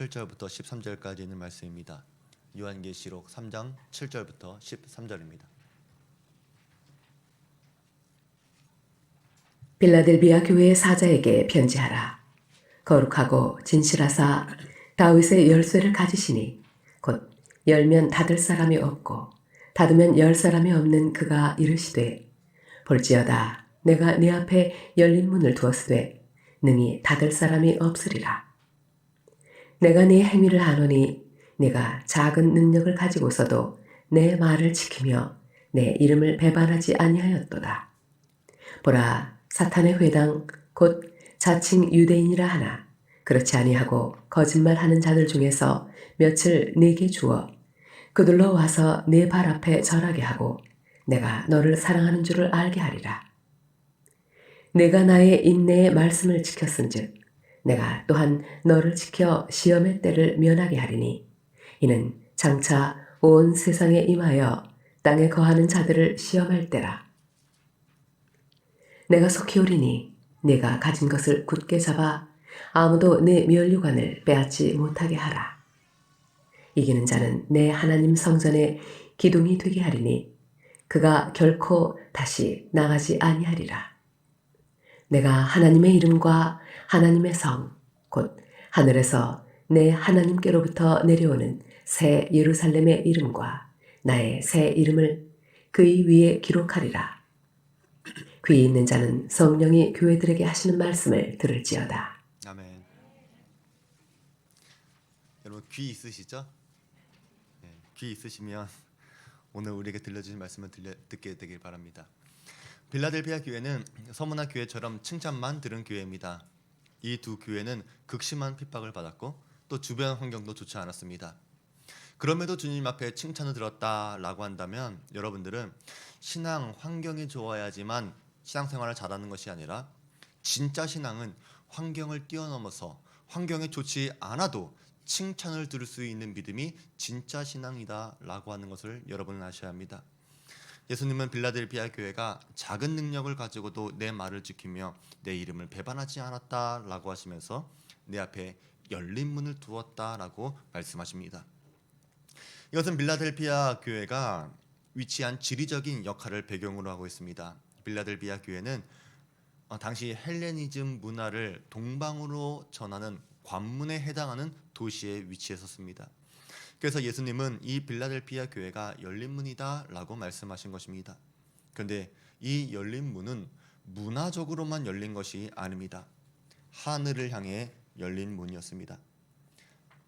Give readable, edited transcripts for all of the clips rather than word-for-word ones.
7절부터 13절까지 있는 말씀입니다. 요한계시록 3장 7절부터 13절입니다. 빌라델비아 교회의 사자에게 편지하라. 거룩하고 진실하사 다윗의 열쇠를 가지시니 곧 열면 닫을 사람이 없고 닫으면 열 사람이 없는 그가 이르시되 볼지어다 내가 네 앞에 열린 문을 두었으되 능히 닫을 사람이 없으리라. 내가 네 행위를 아노니 네가 작은 능력을 가지고서도 내 말을 지키며 내 이름을 배반하지 아니하였도다. 보라, 사탄의 회당 곧 자칭 유대인이라 하나 그렇지 아니하고 거짓말하는 자들 중에서 며칠 네게 주어 그들로 와서 네 발 앞에 절하게 하고 내가 너를 사랑하는 줄을 알게 하리라. 내가 나의 인내의 말씀을 지켰은즉 내가 또한 너를 지켜 시험의 때를 면하게 하리니 이는 장차 온 세상에 임하여 땅에 거하는 자들을 시험할 때라. 내가 속히 오리니 네가 가진 것을 굳게 잡아 아무도 네 면류관을 빼앗지 못하게 하라. 이기는 자는 내 하나님 성전의 기둥이 되게 하리니 그가 결코 다시 나가지 아니하리라. 내가 하나님의 이름과 하나님의 성, 곧 하늘에서 내 하나님께로부터 내려오는 새 예루살렘의 이름과 나의 새 이름을 그의 위에 기록하리라. 귀 있는 자는 성령이 교회들에게 하시는 말씀을 들을지어다. 아멘. 여러분 귀 있으시죠? 네, 귀 있으시면 오늘 우리에게 들려주신 말씀을 듣게 되길 바랍니다. 빌라델비아 교회는 서문화 교회처럼 칭찬만 들은 교회입니다. 이 두 교회는 극심한 핍박을 받았고 또 주변 환경도 좋지 않았습니다. 그럼에도 주님 앞에 칭찬을 들었다라고 한다면 여러분들은 신앙 환경이 좋아야지만 신앙생활을 잘하는 것이 아니라 진짜 신앙은 환경을 뛰어넘어서 환경이 좋지 않아도 칭찬을 들을 수 있는 믿음이 진짜 신앙이다라고 하는 것을 여러분은 아셔야 합니다. 예수님은 빌라델비아 교회가 작은 능력을 가지고도 내 말을 지키며 내 이름을 배반하지 않았다라고 하시면서 내 앞에 열린 문을 두었다라고 말씀하십니다. 이것은 빌라델비아 교회가 위치한 지리적인 역할을 배경으로 하고 있습니다. 빌라델비아 교회는 당시 헬레니즘 문화를 동방으로 전하는 관문에 해당하는 도시에 위치했었습니다. 그래서 예수님은 이 빌라델비아 교회가 열린 문이다라고 말씀하신 것입니다. 그런데 이 열린 문은 문화적으로만 열린 것이 아닙니다. 하늘을 향해 열린 문이었습니다.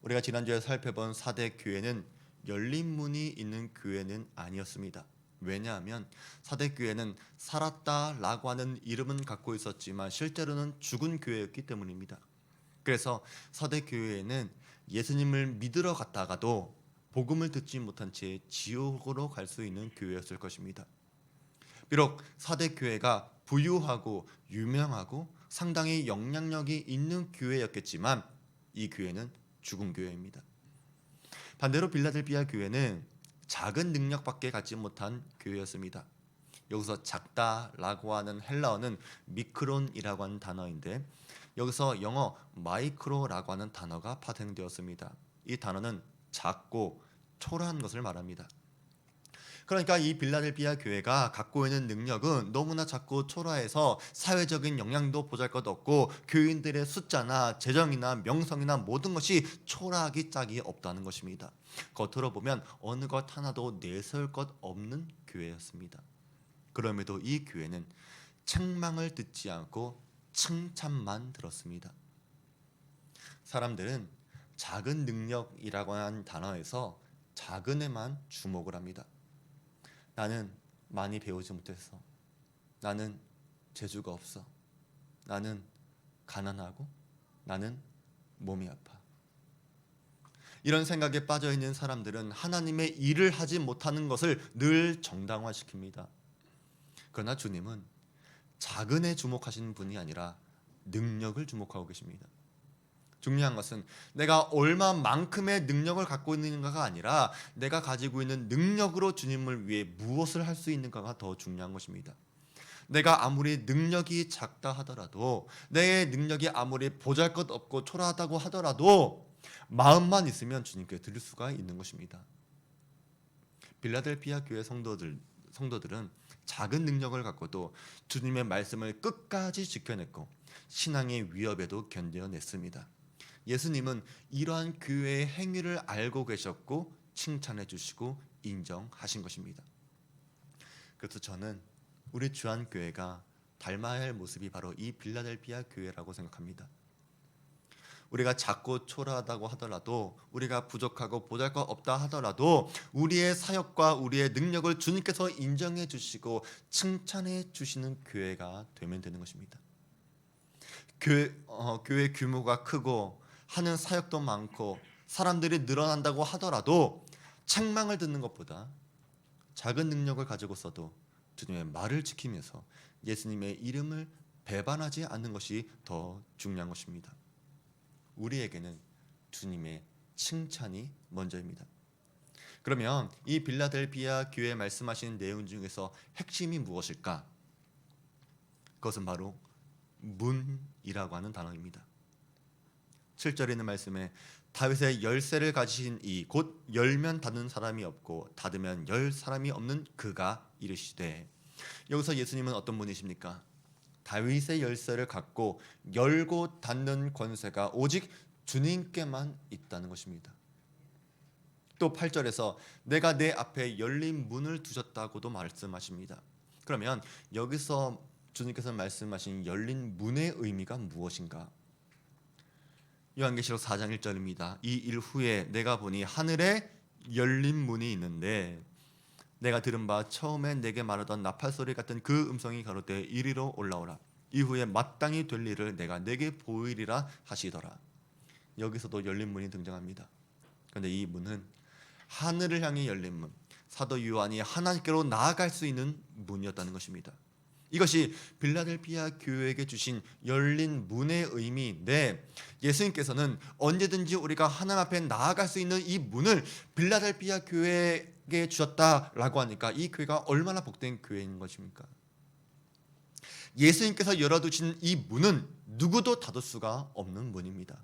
우리가 지난주에 살펴본 사대 교회는 열린 문이 있는 교회는 아니었습니다. 왜냐하면 사대 교회는 살았다라고 하는 이름은 갖고 있었지만 실제로는 죽은 교회였기 때문입니다. 그래서 사대 교회에는 예수님을 믿으러 갔다가도 복음을 듣지 못한 채 지옥으로 갈 수 있는 교회였을 것입니다. 비록 사대 교회가 부유하고 유명하고 상당히 영향력이 있는 교회였겠지만 이 교회는 죽은 교회입니다. 반대로 빌라델비아 교회는 작은 능력밖에 갖지 못한 교회였습니다. 여기서 작다라고 하는 헬라어는 미크론이라고 하는 단어인데 여기서 영어 마이크로라고 하는 단어가 파생되었습니다. 이 단어는 작고 초라한 것을 말합니다. 그러니까 이 빌라델비아 교회가 갖고 있는 능력은 너무나 작고 초라해서 사회적인 영향도 보잘것없고 교인들의 숫자나 재정이나 명성이나 모든 것이 초라하기 짝이 없다는 것입니다. 겉으로 보면 어느 것 하나도 내세울 것 없는 교회였습니다. 그럼에도 이 교회는 책망을 듣지 않고 칭찬만 들었습니다. 사람들은 작은 능력이라고 하는 단어에서 작은에만 주목을 합니다. 나는 많이 배우지 못했어. 나는 재주가 없어. 나는 가난하고 나는 몸이 아파. 이런 생각에 빠져있는 사람들은 하나님의 일을 하지 못하는 것을 늘 정당화시킵니다. 그러나 주님은 작은에 주목하시는 분이 아니라 능력을 주목하고 계십니다. 중요한 것은 내가 얼마만큼의 능력을 갖고 있는가가 아니라 내가 가지고 있는 능력으로 주님을 위해 무엇을 할 수 있는가가 더 중요한 것입니다. 내가 아무리 능력이 작다 하더라도 내 능력이 아무리 보잘것없고 초라하다고 하더라도 마음만 있으면 주님께 드릴 수가 있는 것입니다. 빌라델피아 교회 성도들은 작은 능력을 갖고도 주님의 말씀을 끝까지 지켜냈고 신앙의 위협에도 견뎌냈습니다. 예수님은 이러한 교회의 행위를 알고 계셨고 칭찬해 주시고 인정하신 것입니다. 그래서 저는 우리 주한교회가 닮아야 할 모습이 바로 이 빌라델피아 교회라고 생각합니다. 우리가 작고 초라하다고 하더라도, 우리가 부족하고 보잘것없다 하더라도 우리의 사역과 우리의 능력을 주님께서 인정해 주시고 칭찬해 주시는 교회가 되면 되는 것입니다. 교회 규모가 크고 하는 사역도 많고 사람들이 늘어난다고 하더라도 책망을 듣는 것보다 작은 능력을 가지고서도 주님의 말을 지키면서 예수님의 이름을 배반하지 않는 것이 더 중요한 것입니다. 우리에게는 주님의 칭찬이 먼저입니다. 그러면 이 빌라델피아 교회에 말씀하신 내용 중에서 핵심이 무엇일까? 그것은 바로 문이라고 하는 단어입니다. 7절에 있는 말씀에 다윗의 열쇠를 가지신 이 곧 열면 닫는 사람이 없고 닫으면 열 사람이 없는 그가 이르시되, 여기서 예수님은 어떤 분이십니까? 다윗의 열쇠를 갖고 열고 닫는 권세가 오직 주님께만 있다는 것입니다. 또 8절에서 내가 내 앞에 열린 문을 두셨다고도 말씀하십니다. 그러면 여기서 주님께서 말씀하신 열린 문의 의미가 무엇인가? 요한계시록 4장 1절입니다. 이 일 후에 내가 보니 하늘에 열린 문이 있는데 내가 들은 바 처음에 내게 말하던 나팔 소리 같은 그 음성이 가로되 이리로 올라오라. 이후에 마땅히 될 일을 내가 내게 보이리라 하시더라. 여기서도 열린 문이 등장합니다. 그런데 이 문은 하늘을 향해 열린 문, 사도 요한이 하나님께로 나아갈 수 있는 문이었다는 것입니다. 이것이 빌라델피아 교회에게 주신 열린 문의 의미인데, 예수님께서는 언제든지 우리가 하나님 앞에 나아갈 수 있는 이 문을 빌라델피아 교회에게 주셨다라고 하니까 이 교회가 얼마나 복된 교회인 것입니까? 예수님께서 열어두신 이 문은 누구도 닫을 수가 없는 문입니다.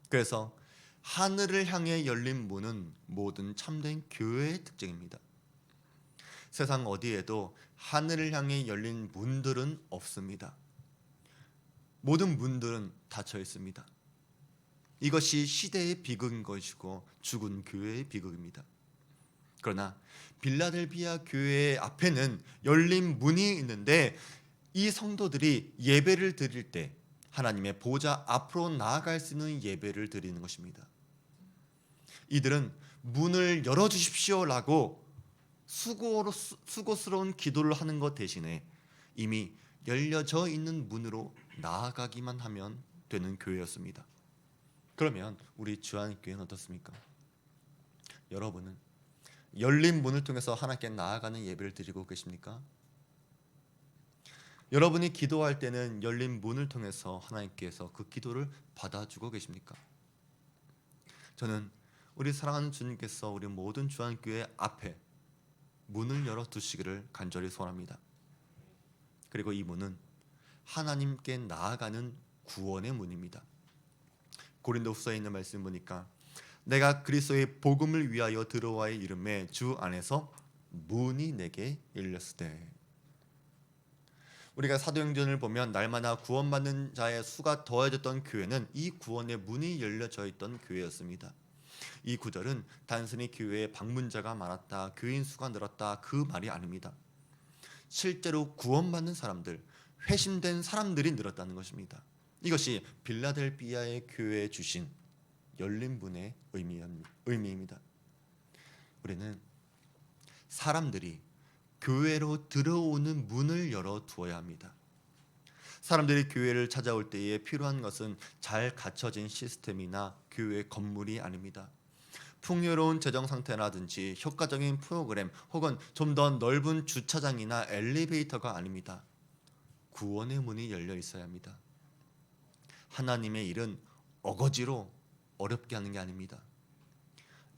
그래서 하늘을 향해 열린 문은 모든 참된 교회의 특징입니다. 세상 어디에도 하늘을 향해 열린 문들은 없습니다. 모든 문들은 닫혀 있습니다. 이것이 시대의 비극인 것이고 죽은 교회의 비극입니다. 그러나 빌라델피아 교회 앞에는 열린 문이 있는데 이 성도들이 예배를 드릴 때 하나님의 보좌 앞으로 나아갈 수 있는 예배를 드리는 것입니다. 이들은 문을 열어주십시오라고 수고스러운 기도를 하는 것 대신에 이미 열려져 있는 문으로 나아가기만 하면 되는 교회였습니다. 그러면 우리 주한교회는 어떻습니까? 여러분은 열린 문을 통해서 하나님께 나아가는 예배를 드리고 계십니까? 여러분이 기도할 때는 열린 문을 통해서 하나님께서 그 기도를 받아주고 계십니까? 저는 우리 사랑하는 주님께서 우리 모든 주한교회 앞에 문을 열어두시기를 간절히 소원합니다. 그리고 이 문은 하나님께 나아가는 구원의 문입니다. 고린도후서에 있는 말씀 보니까 내가 그리스도의 복음을 위하여 들어와의 이름에 주 안에서 문이 내게 열렸으되. 우리가 사도행전을 보면 날마다 구원받는 자의 수가 더해졌던 교회는 이 구원의 문이 열려져 있던 교회였습니다. 이 구절은 단순히 교회에 방문자가 많았다, 교인 수가 늘었다 그 말이 아닙니다. 실제로 구원받는 사람들, 회심된 사람들이 늘었다는 것입니다. 이것이 빌라델피아의 교회에 주신 열린 문의 의미입니다. 우리는 사람들이 교회로 들어오는 문을 열어두어야 합니다. 사람들이 교회를 찾아올 때에 필요한 것은 잘 갖춰진 시스템이나 교회 건물이 아닙니다. 풍요로운 재정 상태라든지 효과적인 프로그램 혹은 좀 더 넓은 주차장이나 엘리베이터가 아닙니다. 구원의 문이 열려 있어야 합니다. 하나님의 일은 어거지로 어렵게 하는 게 아닙니다.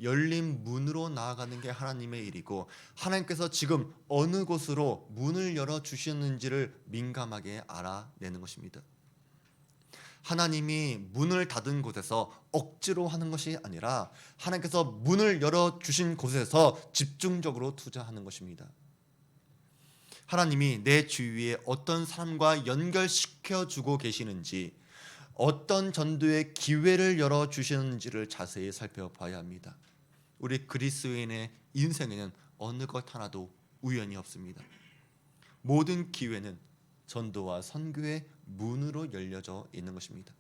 열린 문으로 나아가는 게 하나님의 일이고 하나님께서 지금 어느 곳으로 문을 열어주셨는지를 민감하게 알아내는 것입니다. 하나님이 문을 닫은 곳에서 억지로 하는 것이 아니라 하나님께서 문을 열어주신 곳에서 집중적으로 투자하는 것입니다. 하나님이 내 주위에 어떤 사람과 연결시켜주고 계시는지, 어떤 전도의 기회를 열어주시는지를 자세히 살펴봐야 합니다. 우리 그리스도인의 인생에는 어느 것 하나도 우연이 없습니다. 모든 기회는 전도와 선교의 문으로 열려져 있는 것입니다.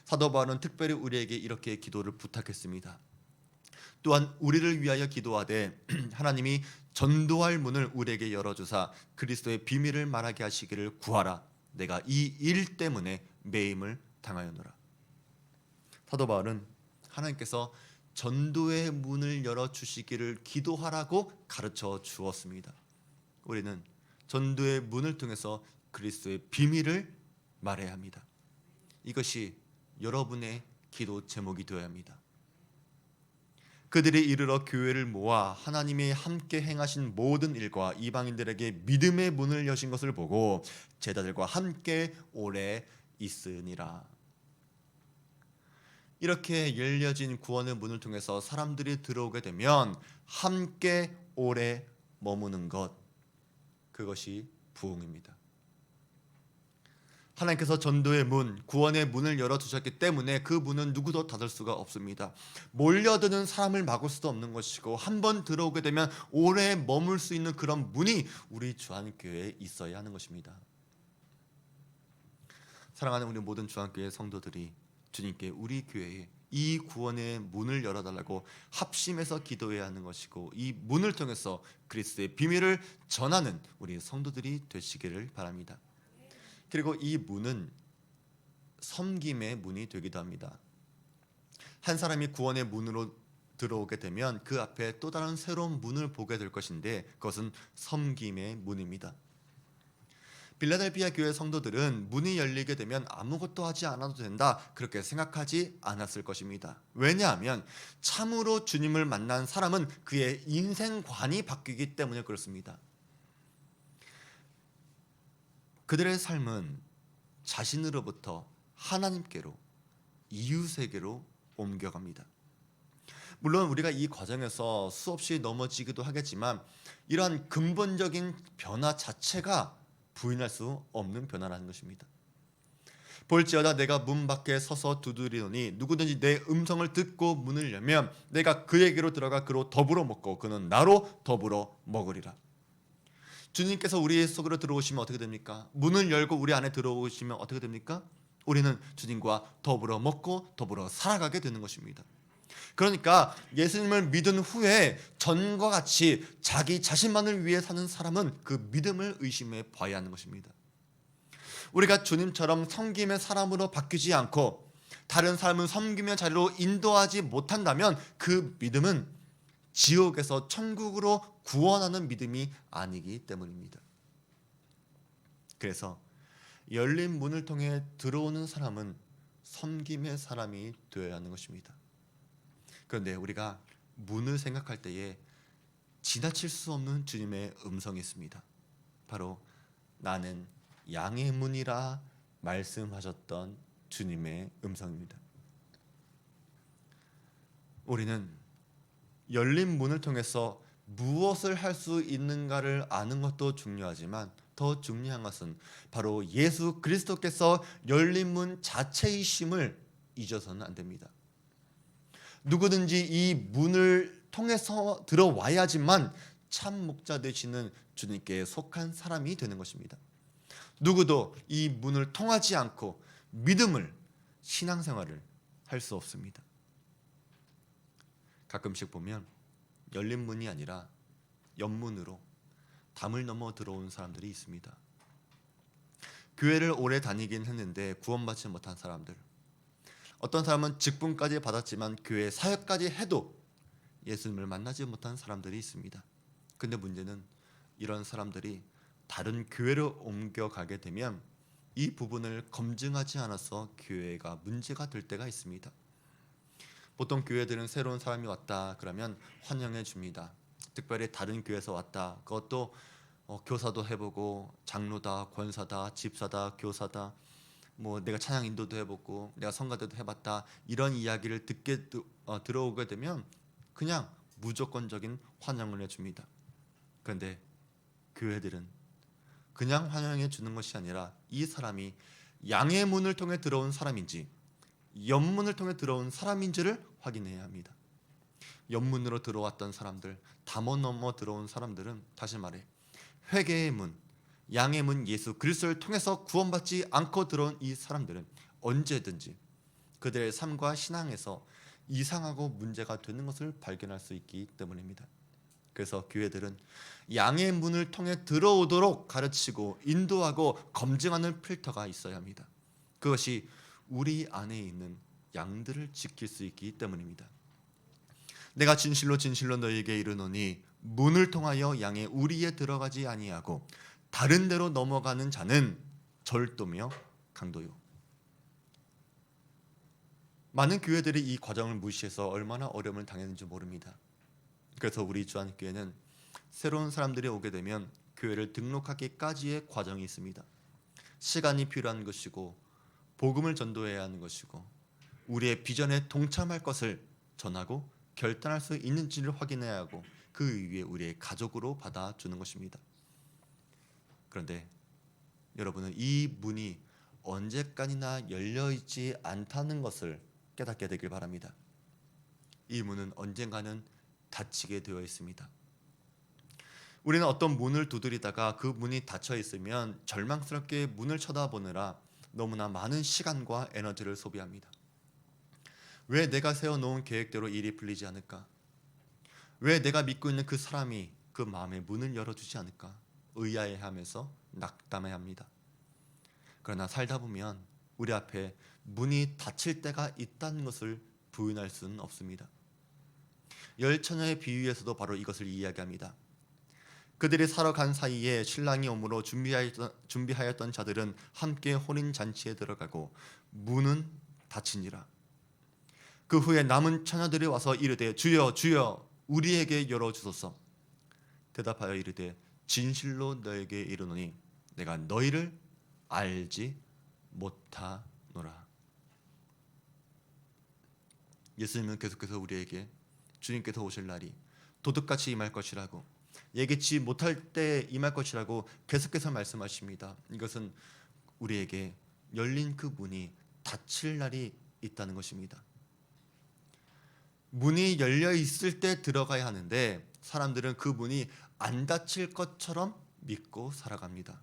사도 바울은 특별히 우리에게 이렇게 기도를 부탁했습니다. 또한 우리를 위하여 기도하되 하나님이 전도할 문을 우리에게 열어주사 그리스도의 비밀을 말하게 하시기를 구하라. 내가 이 일 때문에 매임을 당하였노라. 사도 바울은 하나님께서 전도의 문을 열어주시기를 기도하라고 가르쳐 주었습니다. 우리는 전도의 문을 통해서 그리스도의 비밀을 말해야 합니다. 이것이 여러분의 기도 제목이 되어야 합니다. 그들이 이르러 교회를 모아 하나님이 함께 행하신 모든 일과 이방인들에게 믿음의 문을 여신 것을 보고 제자들과 함께 오래 있으니라. 이렇게 열려진 구원의 문을 통해서 사람들이 들어오게 되면 함께 오래 머무는 것, 그것이 부흥입니다. 하나님께서 전도의 문, 구원의 문을 열어두셨기 때문에 그 문은 누구도 닫을 수가 없습니다. 몰려드는 사람을 막을 수도 없는 것이고 한번 들어오게 되면 오래 머물 수 있는 그런 문이 우리 주한교회에 있어야 하는 것입니다. 사랑하는 우리 모든 주한교회 성도들이 주님께 우리 교회에 이 구원의 문을 열어달라고 합심해서 기도해야 하는 것이고 이 문을 통해서 그리스도의 비밀을 전하는 우리 성도들이 되시기를 바랍니다. 그리고 이 문은 섬김의 문이 되기도 합니다. 한 사람이 구원의 문으로 들어오게 되면 그 앞에 또 다른 새로운 문을 보게 될 것인데 그것은 섬김의 문입니다. 빌라델피아 교회 성도들은 문이 열리게 되면 아무것도 하지 않아도 된다 그렇게 생각하지 않았을 것입니다. 왜냐하면 참으로 주님을 만난 사람은 그의 인생관이 바뀌기 때문에 그렇습니다. 그들의 삶은 자신으로부터 하나님께로 이웃에게로 옮겨갑니다. 물론 우리가 이 과정에서 수없이 넘어지기도 하겠지만 이러한 근본적인 변화 자체가 부인할 수 없는 변화라는 것입니다. 볼지어다 내가 문 밖에 서서 두드리노니 누구든지 내 음성을 듣고 문을 열면 내가 그에게로 들어가 그로 더불어 먹고 그는 나로 더불어 먹으리라. 주님께서 우리 속으로 들어오시면 어떻게 됩니까? 문을 열고 우리 안에 들어오시면 어떻게 됩니까? 우리는 주님과 더불어 먹고 더불어 살아가게 되는 것입니다. 그러니까 예수님을 믿은 후에 전과 같이 자기 자신만을 위해 사는 사람은 그 믿음을 의심해 봐야 하는 것입니다. 우리가 주님처럼 섬김의 사람으로 바뀌지 않고 다른 사람은 섬김의 자리로 인도하지 못한다면 그 믿음은 지옥에서 천국으로 구원하는 믿음이 아니기 때문입니다. 그래서 열린 문을 통해 들어오는 사람은 섬김의 사람이 되어야 하는 것입니다. 그런데 우리가 문을 생각할 때에 지나칠 수 없는 주님의 음성이 있습니다. 바로 나는 양의 문이라 말씀하셨던 주님의 음성입니다. 우리는 열린 문을 통해서 무엇을 할 수 있는가를 아는 것도 중요하지만 더 중요한 것은 바로 예수 그리스도께서 열린 문 자체이심을 잊어서는 안 됩니다. 누구든지 이 문을 통해서 들어와야지만 참 목자 되시는 주님께 속한 사람이 되는 것입니다. 누구도 이 문을 통하지 않고 믿음을, 신앙생활을 할 수 없습니다. 가끔씩 보면 열린 문이 아니라 옆문으로 담을 넘어 들어온 사람들이 있습니다. 교회를 오래 다니긴 했는데 구원받지 못한 사람들, 어떤 사람은 직분까지 받았지만 교회 사역까지 해도 예수님을 만나지 못한 사람들이 있습니다. 근데 문제는 이런 사람들이 다른 교회로 옮겨가게 되면 이 부분을 검증하지 않아서 교회가 문제가 될 때가 있습니다. 보통 교회들은 새로운 사람이 왔다 그러면 환영해 줍니다. 특별히 다른 교회에서 왔다, 그것도 교사도 해보고 장로다, 권사다, 집사다, 교사다, 뭐 내가 찬양 인도도 해보고 내가 성가대도 해봤다 이런 이야기를 듣게 들어오게 되면 그냥 무조건적인 환영을 해줍니다. 그런데 교회들은 그냥 환영해 주는 것이 아니라 이 사람이 양의 문을 통해 들어온 사람인지 옆문을 통해 들어온 사람인지를 확인해야 합니다. 옆문으로 들어왔던 사람들, 담원 넘어 들어온 사람들은 다시 말해 회개의 문, 양의 문 예수 그리스도를 통해서 구원받지 않고 들어온 이 사람들은 언제든지 그들의 삶과 신앙에서 이상하고 문제가 되는 것을 발견할 수 있기 때문입니다. 그래서 교회들은 양의 문을 통해 들어오도록 가르치고 인도하고 검증하는 필터가 있어야 합니다. 그것이 우리 안에 있는 양들을 지킬 수 있기 때문입니다. 내가 진실로 진실로 너희에게 이르노니 문을 통하여 양의 우리에 들어가지 아니하고 다른 데로 넘어가는 자는 절도며 강도요. 많은 교회들이 이 과정을 무시해서 얼마나 어려움을 당했는지 모릅니다. 그래서 우리 주안교회는 새로운 사람들이 오게 되면 교회를 등록하기까지의 과정이 있습니다. 시간이 필요한 것이고 복음을 전도해야 하는 것이고 우리의 비전에 동참할 것을 전하고 결단할 수 있는지를 확인해야 하고 그 위에 우리의 가족으로 받아주는 것입니다. 그런데 여러분은 이 문이 언제까지나 열려있지 않다는 것을 깨닫게 되길 바랍니다. 이 문은 언젠가는 닫히게 되어 있습니다. 우리는 어떤 문을 두드리다가 그 문이 닫혀 있으면 절망스럽게 문을 쳐다보느라 너무나 많은 시간과 에너지를 소비합니다. 왜 내가 세워놓은 계획대로 일이 풀리지 않을까? 왜 내가 믿고 있는 그 사람이 그 마음의 문을 열어주지 않을까? 의아해하면서 낙담해합니다. 그러나 살다 보면 우리 앞에 문이 닫힐 때가 있다는 것을 부인할 수는 없습니다. 열처녀의 비유에서도 바로 이것을 이야기합니다. 그들이 사러 간 사이에 신랑이 오므로 준비하였던 자들은 함께 혼인잔치에 들어가고 문은 닫히니라. 그 후에 남은 처녀들이 와서 이르되 주여 주여 우리에게 열어주소서. 대답하여 이르되 진실로 너에게 이르노니 내가 너희를 알지 못하노라. 예수님은 계속해서 우리에게 주님께서 오실 날이 도둑같이 임할 것이라고 예기치 못할 때 임할 것이라고 계속해서 말씀하십니다. 이것은 우리에게 열린 그 문이 닫힐 날이 있다는 것입니다. 문이 열려 있을 때 들어가야 하는데 사람들은 그 문이 안 닫힐 것처럼 믿고 살아갑니다.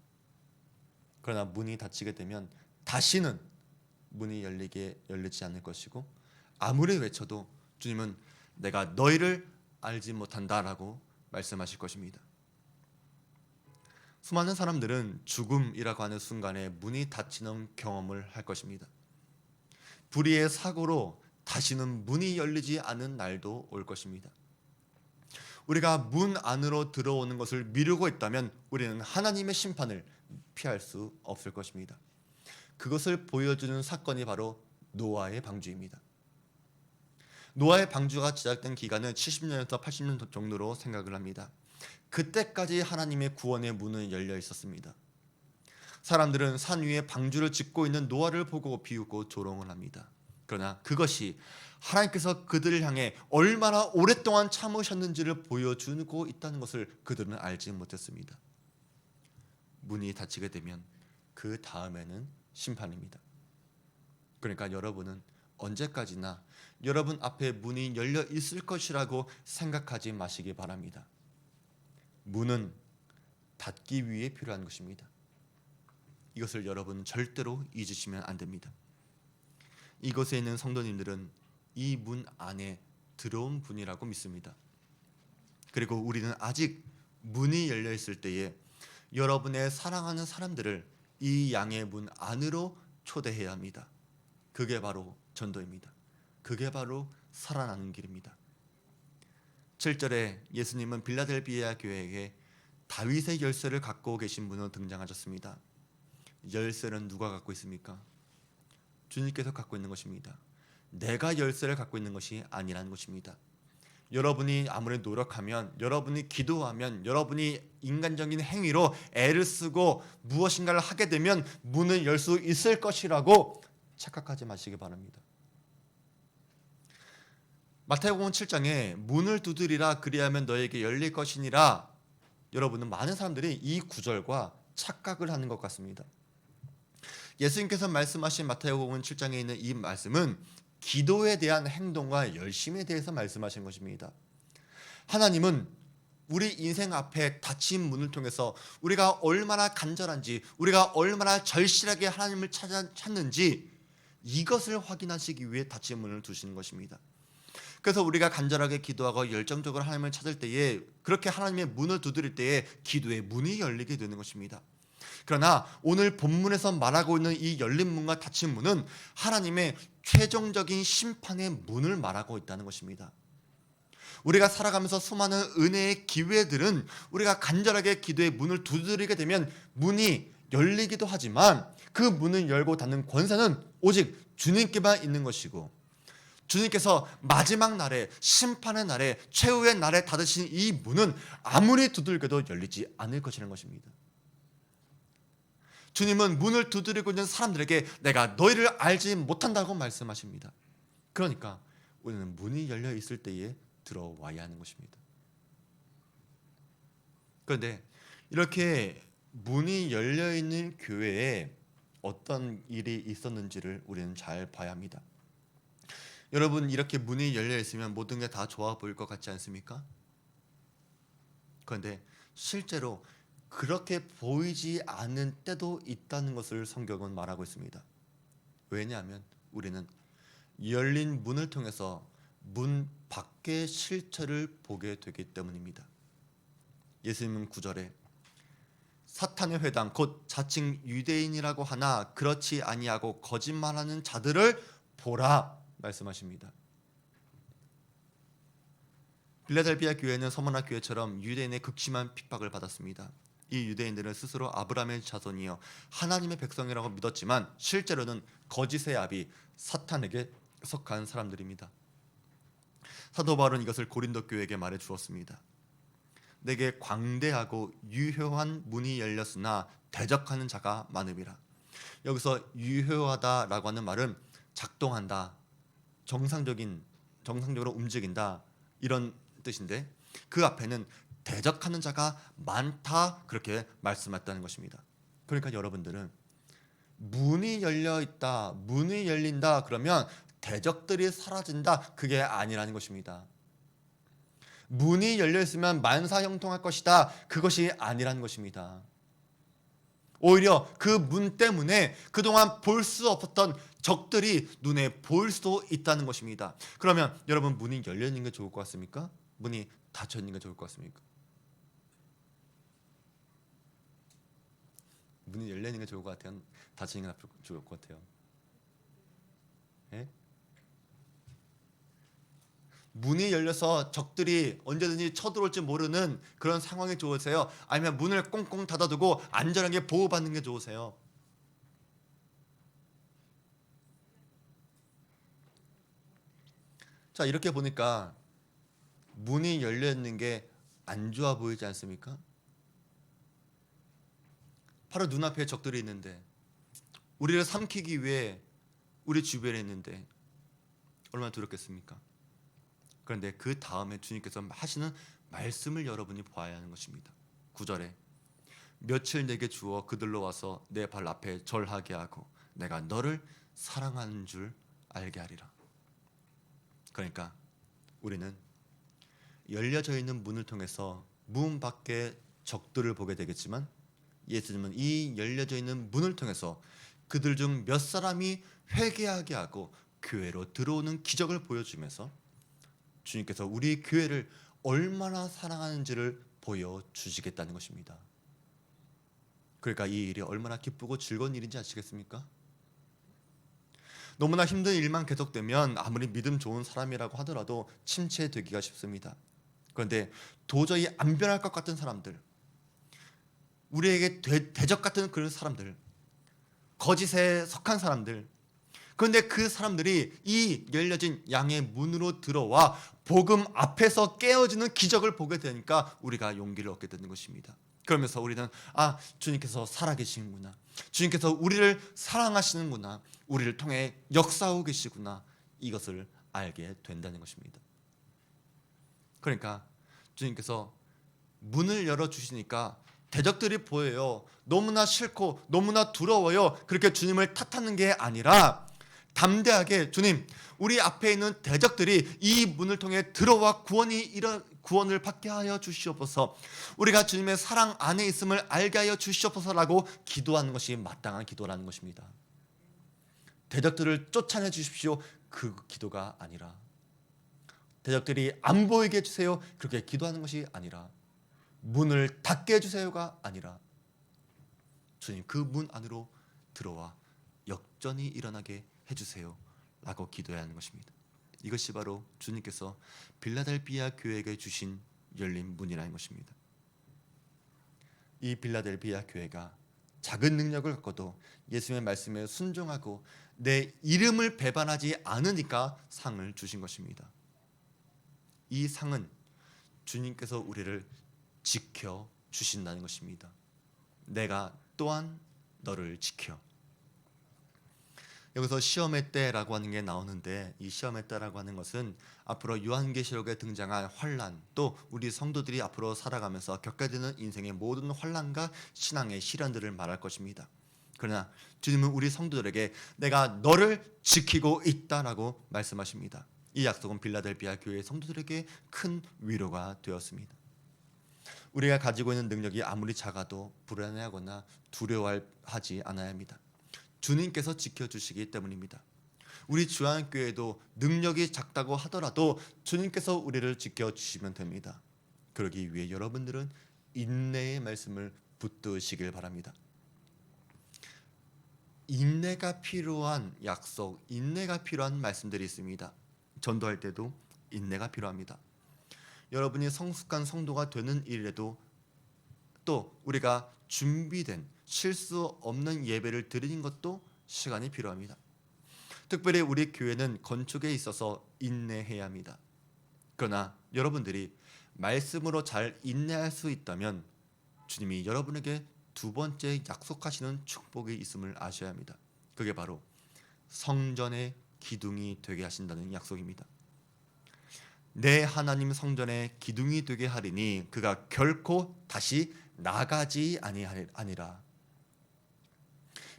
그러나 문이 닫히게 되면 다시는 문이 열리지 않을 것이고 아무리 외쳐도 주님은 내가 너희를 알지 못한다라고 말씀하실 것입니다. 수많은 사람들은 죽음이라고 하는 순간에 문이 닫히는 경험을 할 것입니다. 불의의 사고로 다시는 문이 열리지 않은 날도 올 것입니다. 우리가 문 안으로 들어오는 것을 미루고 있다면 우리는 하나님의 심판을 피할 수 없을 것입니다. 그것을 보여주는 사건이 바로 노아의 방주입니다. 노아의 방주가 시작된 기간은 70년에서 80년 정도로 생각을 합니다. 그때까지 하나님의 구원의 문은 열려 있었습니다. 사람들은 산 위에 방주를 짓고 있는 노아를 보고 비웃고 조롱을 합니다. 그러나 그것이 하나님께서 그들을 향해 얼마나 오랫동안 참으셨는지를 보여주고 있다는 것을 그들은 알지 못했습니다. 문이 닫히게 되면 그 다음에는 심판입니다. 그러니까 여러분은 언제까지나 여러분 앞에 문이 열려 있을 것이라고 생각하지 마시기 바랍니다. 문은 닫기 위해 필요한 것입니다. 이것을 여러분은 절대로 잊으시면 안 됩니다. 이곳에 있는 성도님들은 이 문 안에 들어온 분이라고 믿습니다. 그리고 우리는 아직 문이 열려 있을 때에 여러분의 사랑하는 사람들을 이 양의 문 안으로 초대해야 합니다. 그게 바로 전도입니다. 그게 바로 살아나는 길입니다. 7절에 예수님은 빌라델비아 교회에게 다윗의 열쇠를 갖고 계신 분으로 등장하셨습니다. 열쇠는 누가 갖고 있습니까? 주님께서 갖고 있는 것입니다. 내가 열쇠를 갖고 있는 것이 아니라는 것입니다. 여러분이 아무리 노력하면, 여러분이 기도하면, 여러분이 인간적인 행위로 애를 쓰고 무엇인가를 하게 되면 문을 열 수 있을 것이라고 착각하지 마시기 바랍니다. 마태복음 7장에 문을 두드리라 그리하면 너에게 열릴 것이니라. 여러분은 많은 사람들이 이 구절과 착각을 하는 것 같습니다. 예수님께서 말씀하신 마태복음 7장에 있는 이 말씀은 기도에 대한 행동과 열심에 대해서 말씀하신 것입니다. 하나님은 우리 인생 앞에 닫힌 문을 통해서 우리가 얼마나 간절한지, 우리가 얼마나 절실하게 하나님을 찾는지 이것을 확인하시기 위해 닫힌 문을 두시는 것입니다. 그래서 우리가 간절하게 기도하고 열정적으로 하나님을 찾을 때에, 그렇게 하나님의 문을 두드릴 때에 기도의 문이 열리게 되는 것입니다. 그러나 오늘 본문에서 말하고 있는 이 열린 문과 닫힌 문은 하나님의 최종적인 심판의 문을 말하고 있다는 것입니다. 우리가 살아가면서 수많은 은혜의 기회들은 우리가 간절하게 기도의 문을 두드리게 되면 문이 열리기도 하지만 그 문을 열고 닫는 권세는 오직 주님께만 있는 것이고, 주님께서 마지막 날에, 심판의 날에, 최후의 날에 닫으신 이 문은 아무리 두들겨도 열리지 않을 것이라는 것입니다. 주님은 문을 두드리고 있는 사람들에게 내가 너희를 알지 못한다고 말씀하십니다. 그러니까 우리는 문이 열려 있을 때에 들어와야 하는 것입니다. 그런데 이렇게 문이 열려 있는 교회에 어떤 일이 있었는지를 우리는 잘 봐야 합니다. 여러분, 이렇게 문이 열려 있으면 모든 게 다 좋아 보일 것 같지 않습니까? 그런데 실제로 그렇게 보이지 않는 때도 있다는 것을 성경은 말하고 있습니다. 왜냐하면 우리는 열린 문을 통해서 문 밖의 실체를 보게 되기 때문입니다. 예수님은 9절에 사탄의 회당 곧 자칭 유대인이라고 하나 그렇지 아니하고 거짓말하는 자들을 보라 말씀하십니다. 빌라델비아 교회는 서머나 교회처럼 유대인의 극심한 핍박을 받았습니다. 이 유대인들은 스스로 아브라함의 자손이요 하나님의 백성이라고 믿었지만 실제로는 거짓의 아비 사탄에게 속한 사람들입니다. 사도 바울은 이것을 고린도 교회에게 말해 주었습니다. 내게 광대하고 유효한 문이 열렸으나 대적하는 자가 많음이라. 여기서 유효하다라고 하는 말은 작동한다, 정상적으로 움직인다 이런 뜻인데, 그 앞에는 대적하는 자가 많다 그렇게 말씀했다는 것입니다. 그러니까 여러분들은 문이 열려 있다, 문이 열린다 그러면 대적들이 사라진다 그게 아니라는 것입니다. 문이 열려 있으면 만사형통할 것이다 그것이 아니라는 것입니다. 오히려 그 문 때문에 그동안 볼 수 없었던 적들이 눈에 보일 수도 있다는 것입니다. 그러면 여러분, 문이 열려 있는 게 좋을 것 같습니까? 문이 닫혀 있는 게 좋을 것 같습니까? 문이 열려 있는 게 좋을 것 같아요? 닫혀 있는 게 좋을 것 같아요? 예? 문이 열려서 적들이 언제든지 쳐들어올지 모르는 그런 상황이 좋으세요? 아니면 문을 꽁꽁 닫아두고 안전하게 보호받는 게 좋으세요? 자, 이렇게 보니까 문이 열려 있는 게 안 좋아 보이지 않습니까? 바로 눈앞에 적들이 있는데, 우리를 삼키기 위해 우리 주변에 있는데 얼마나 두렵겠습니까? 그런데 그 다음에 주님께서 하시는 말씀을 여러분이 봐야 하는 것입니다. 9절에 며칠 내게 주어 그들로 와서 내 발 앞에 절하게 하고 내가 너를 사랑하는 줄 알게 하리라. 그러니까 우리는 열려져 있는 문을 통해서 문 밖에 적들을 보게 되겠지만, 예수님은 이 열려져 있는 문을 통해서 그들 중 몇 사람이 회개하게 하고 교회로 들어오는 기적을 보여주면서 주님께서 우리 교회를 얼마나 사랑하는지를 보여주시겠다는 것입니다. 그러니까 이 일이 얼마나 기쁘고 즐거운 일인지 아시겠습니까? 너무나 힘든 일만 계속되면 아무리 믿음 좋은 사람이라고 하더라도 침체되기가 쉽습니다. 그런데 도저히 안 변할 것 같은 사람들, 우리에게 대적 같은 그런 사람들, 거짓에 속한 사람들, 그런데 그 사람들이 이 열려진 양의 문으로 들어와 복음 앞에서 깨어지는 기적을 보게 되니까 우리가 용기를 얻게 되는 것입니다. 그러면서 우리는 주님께서 살아계시는구나, 주님께서 우리를 사랑하시는구나, 우리를 통해 역사하고 계시구나, 이것을 알게 된다는 것입니다. 그러니까 주님께서 문을 열어주시니까 대적들이 보여요. 너무나 싫고 너무나 두려워요. 그렇게 주님을 탓하는 게 아니라 담대하게, 주님, 우리 앞에 있는 대적들이 이 문을 통해 들어와 구원을 받게 하여 주시옵소서, 우리가 주님의 사랑 안에 있음을 알게 하여 주시옵소서라고 기도하는 것이 마땅한 기도라는 것입니다. 대적들을 쫓아내 주십시오, 그 기도가 아니라, 대적들이 안 보이게 해주세요, 그렇게 기도하는 것이 아니라, 문을 닫게 해주세요가 아니라, 주님 그 문 안으로 들어와 역전이 일어나게 해주세요 라고 기도해야 하는 것입니다. 이것이 바로 주님께서 빌라델비아 교회에게 주신 열린 문이라는 것입니다. 이 빌라델비아 교회가 작은 능력을 갖고도 예수님의 말씀에 순종하고 내 이름을 배반하지 않으니까 상을 주신 것입니다. 이 상은 주님께서 우리를 지켜주신다는 것입니다. 내가 또한 너를 지켜. 여기서 시험의 때라고 하는 게 나오는데, 이 시험의 때라고 하는 것은 앞으로 요한계시록에 등장할 환난, 또 우리 성도들이 앞으로 살아가면서 겪게 되는 인생의 모든 환난과 신앙의 시련들을 말할 것입니다. 그러나 주님은 우리 성도들에게 내가 너를 지키고 있다라고 말씀하십니다. 이 약속은 빌라델비아 교회 성도들에게 큰 위로가 되었습니다. 우리가 가지고 있는 능력이 아무리 작아도 불안해하거나 두려워하지 않아야 합니다. 주님께서 지켜주시기 때문입니다. 우리 주한교회도 능력이 작다고 하더라도 주님께서 우리를 지켜주시면 됩니다. 그러기 위해 여러분들은 인내의 말씀을 붙드시길 바랍니다. 인내가 필요한 약속, 인내가 필요한 말씀들이 있습니다. 전도할 때도 인내가 필요합니다. 여러분이 성숙한 성도가 되는 일에도, 또 우리가 준비된 실수 없는 예배를 드리는 것도 시간이 필요합니다. 특별히 우리 교회는 건축에 있어서 인내해야 합니다. 그러나 여러분들이 말씀으로 잘 인내할 수 있다면 주님이 여러분에게 두 번째 약속하시는 축복이 있음을 아셔야 합니다. 그게 바로 성전의 기둥이 되게 하신다는 약속입니다. 내 하나님 성전의 기둥이 되게 하리니 그가 결코 다시 나가지 아니라.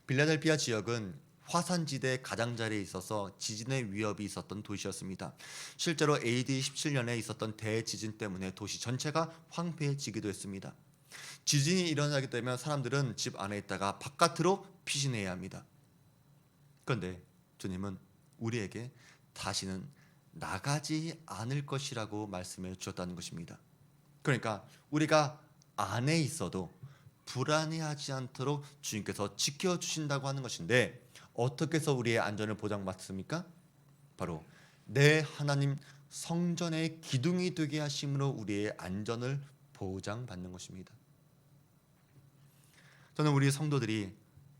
빌라델비아 지역은 화산지대 가장자리에 있어서 지진의 위협이 있었던 도시였습니다. 실제로 AD 17년에 있었던 대지진 때문에 도시 전체가 황폐해지기도 했습니다. 지진이 일어나게 되면 사람들은 집 안에 있다가 바깥으로 피신해야 합니다. 그런데 주님은 우리에게 다시는 나가지 않을 것이라고 말씀해 주셨다는 것입니다. 그러니까 우리가 안에 있어도 불안해하지 않도록 주님께서 지켜주신다고 하는 것인데, 어떻게 해서 우리의 안전을 보장받습니까? 바로 내 하나님 성전의 기둥이 되게 하심으로 우리의 안전을 보장받는 것입니다. 저는 우리 성도들이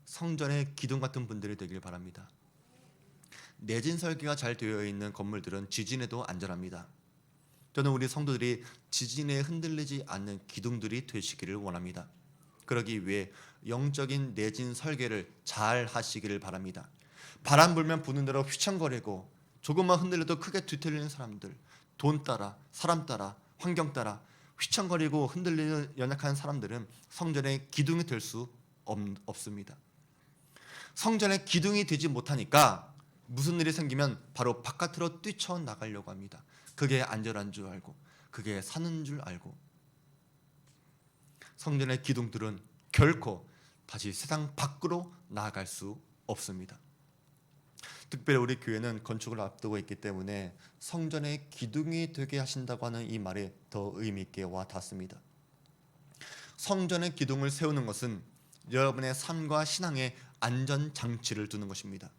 성전의 기둥 같은 분들이 되길 바랍니다. 내진 설계가 잘 되어 있는 건물들은 지진에도 안전합니다. 저는 우리 성도들이 지진에 흔들리지 않는 기둥들이 되시기를 원합니다. 그러기 위해 영적인 내진 설계를 잘 하시기를 바랍니다. 바람 불면 부는 대로 휘청거리고 조금만 흔들려도 크게 뒤틀리는 사람들, 돈 따라, 사람 따라, 환경 따라 휘청거리고 흔들리는 연약한 사람들은 성전의 기둥이 될 수 없습니다. 성전의 기둥이 되지 못하니까 무슨 일이 생기면 바로 바깥으로 뛰쳐나가려고 합니다. 그게 안전한 줄 알고, 그게 사는 줄 알고. 성전의 기둥들은 결코 다시 세상 밖으로 나아갈 수 없습니다. 특별히 우리 교회는 건축을 앞두고 있기 때문에 성전의 기둥이 되게 하신다고 하는 이 말이 더 의미 있게 와 닿습니다. 성전의 기둥을 세우는 것은 여러분의 삶과 신앙에 안전장치를 두는 것입니다.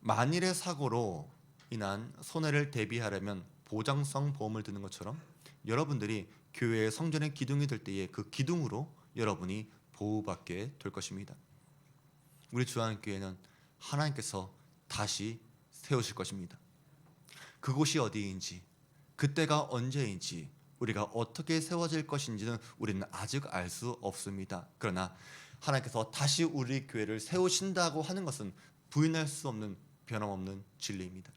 만일의 사고로 인한 손해를 대비하려면 보장성 보험을 드는 것처럼 여러분들이 교회의 성전의 기둥이 될 때에 그 기둥으로 여러분이 보호받게 될 것입니다. 우리 주한교회는 하나님께서 다시 세우실 것입니다. 그곳이 어디인지, 그때가 언제인지, 우리가 어떻게 세워질 것인지는 우리는 아직 알 수 없습니다. 그러나 하나님께서 다시 우리 교회를 세우신다고 하는 것은 부인할 수 없는 변함없는 진리입니다.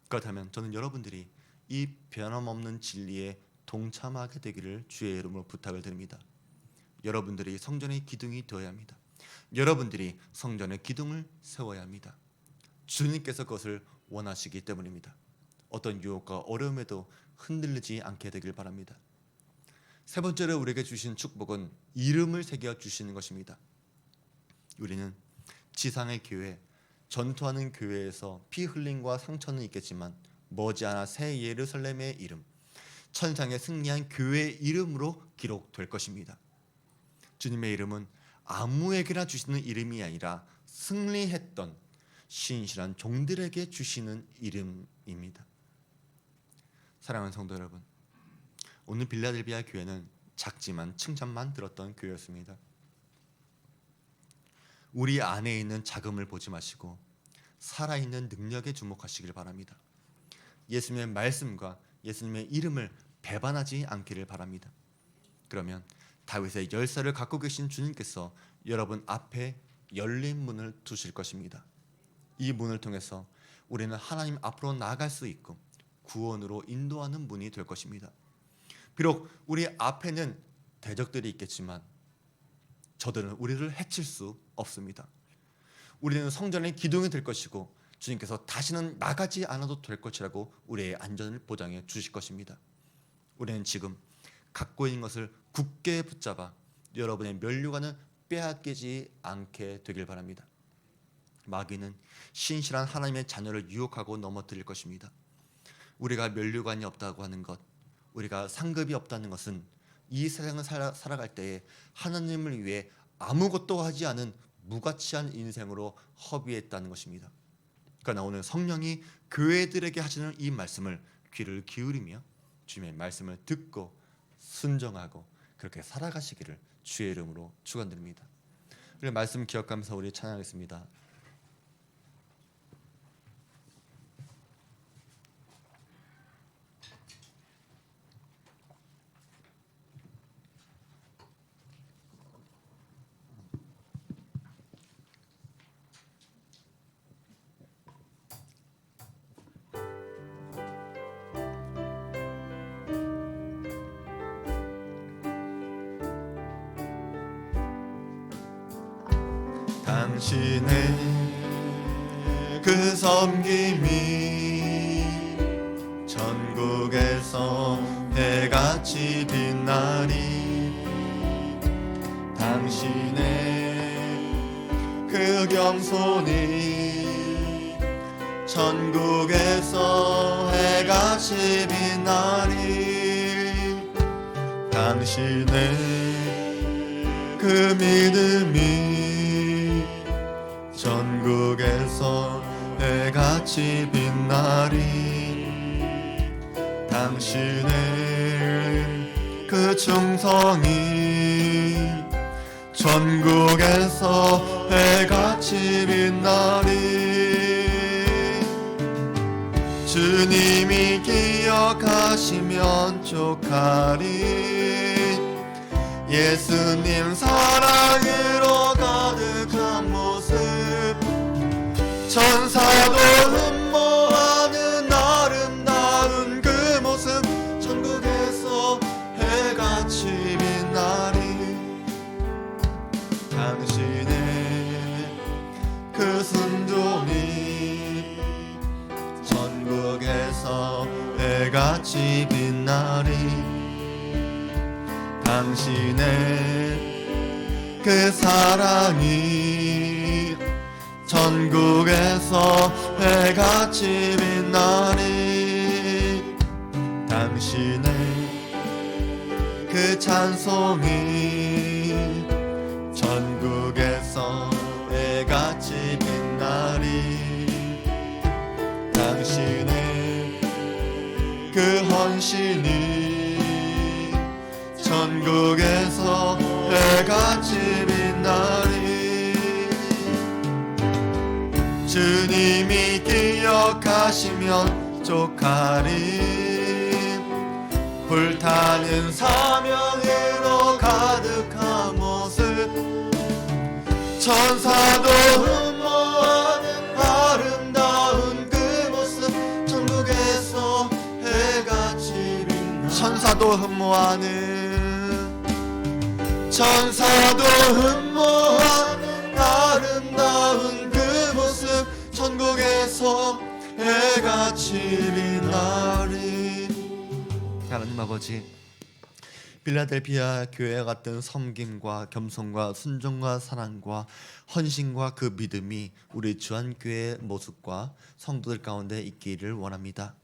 그렇다면 저는 여러분들이 이 변함없는 진리에 동참하게 되기를 주의 이름으로 부탁을 드립니다. 여러분들이 성전의 기둥이 되어야 합니다. 여러분들이 성전의 기둥을 세워야 합니다. 주님께서 그것을 원하시기 때문입니다. 어떤 유혹과 어려움에도 흔들리지 않게 되길 바랍니다. 세 번째로 우리에게 주신 축복은 이름을 새겨 주시는 것입니다. 우리는 지상의 교회, 전투하는 교회에서 피 흘림과 상처는 있겠지만 머지않아 새 예루살렘의 이름, 천상에 승리한 교회의 이름으로 기록될 것입니다. 주님의 이름은 아무에게나 주시는 이름이 아니라 승리했던 신실한 종들에게 주시는 이름입니다. 사랑하는 성도 여러분, 오늘 빌라델비아 교회는 작지만 칭찬만 들었던 교회였습니다. 우리 안에 있는 자금을 보지 마시고 살아있는 능력에 주목하시길 바랍니다. 예수님의 말씀과 예수님의 이름을 배반하지 않기를 바랍니다. 그러면 다윗의 열쇠를 갖고 계신 주님께서 여러분 앞에 열린 문을 두실 것입니다. 이 문을 통해서 우리는 하나님 앞으로 나아갈 수 있고 구원으로 인도하는 문이 될 것입니다. 비록 우리 앞에는 대적들이 있겠지만 저들은 우리를 해칠 수 없습니다. 우리는 성전의 기둥이 될 것이고 주님께서 다시는 나가지 않아도 될 것이라고 우리의 안전을 보장해 주실 것입니다. 우리는 지금 갖고 있는 것을 굳게 붙잡아 여러분의 면류관을 빼앗기지 않게 되길 바랍니다. 마귀는 신실한 하나님의 자녀를 유혹하고 넘어뜨릴 것입니다. 우리가 면류관이 없다고 하는 것, 우리가 상급이 없다는 것은 이 세상을 살아갈 때에 하나님을 위해 아무것도 하지 않은 무가치한 인생으로 허비했다는 것입니다. 그러나 오늘 성령이 교회들에게 하시는 이 말씀을 귀를 기울이며 주님의 말씀을 듣고 순종하고 그렇게 살아가시기를 주의 이름으로 축원드립니다. 우리 말씀 기억하면서 우리 찬양하겠습니다. 당신의 그 섬김이 전국에서 해같이 빛나리. 당신의 그 겸손이 전국에서 해같이 빛나리. 당신의 그 믿음이 전국에서 해같이 빛나리. 당신의 그 충성이 전국에서 해같이 빛나리. 주님이 기억하시면 족하리. 예수님 사랑으로 가득한 모습, 천사도 흠모하는 아름다운 그 모습, 전국에서 해같이 빛나리. 당신의 그 순종이 전국에서 해같이 빛나리. 당신의 그 사랑이 전국에서 해같이 빛나리. 당신의 그 찬송이 전국에서 해같이 빛나리. 당신의 그 헌신이 전국에서 해같이 빛나리. 주님이 기억하시면 족하리. 불타는 사명으로 가득한 모습, 천사도 흠모하는 아름다운 그 모습, 천국에서 해같이 빛나. 천사도 흠모하는 아름다운 그 모습, 천국에서 해같이 빛나리. 하나님 아버지, 빌라델피아 교회와 같은 섬김과 겸손과 순종과 사랑과 헌신과 그 믿음이 우리 주한교회의 모습과 성도들 가운데 있기를 원합니다.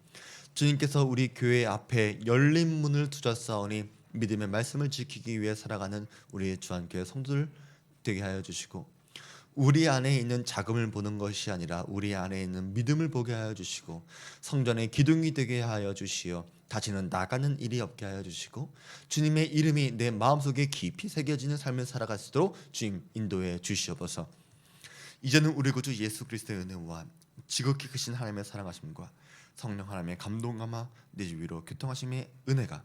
주님께서 우리 교회 앞에 열린 문을 두셨사오니 믿음의 말씀을 지키기 위해 살아가는 우리 주한교회 성도들 되게 하여 주시고, 우리 안에 있는 자금을 보는 것이 아니라 우리 안에 있는 믿음을 보게 하여 주시고, 성전의 기둥이 되게 하여 주시어 다시는 나가는 일이 없게 하여 주시고, 주님의 이름이 내 마음속에 깊이 새겨지는 삶을 살아갈 수 있도록 주님 인도해 주시옵소서. 이제는 우리 구주 예수 그리스도의 은혜와 지극히 크신 하나님의 사랑하심과 성령 하나님의 감동감화 내 주 위로 교통하심의 은혜가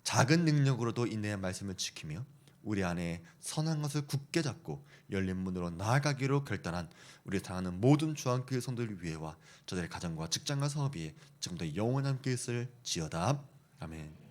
작은 능력으로도 인내의 말씀을 지키며 우리 안에 선한 것을 굳게 잡고 열린 문으로 나아가기로 결단한 우리 사랑하는 모든 주한교회 성도들 위해와 저들의 가정과 직장과 사업 위에 지금도 영원히 함께 있을지어다. 아멘.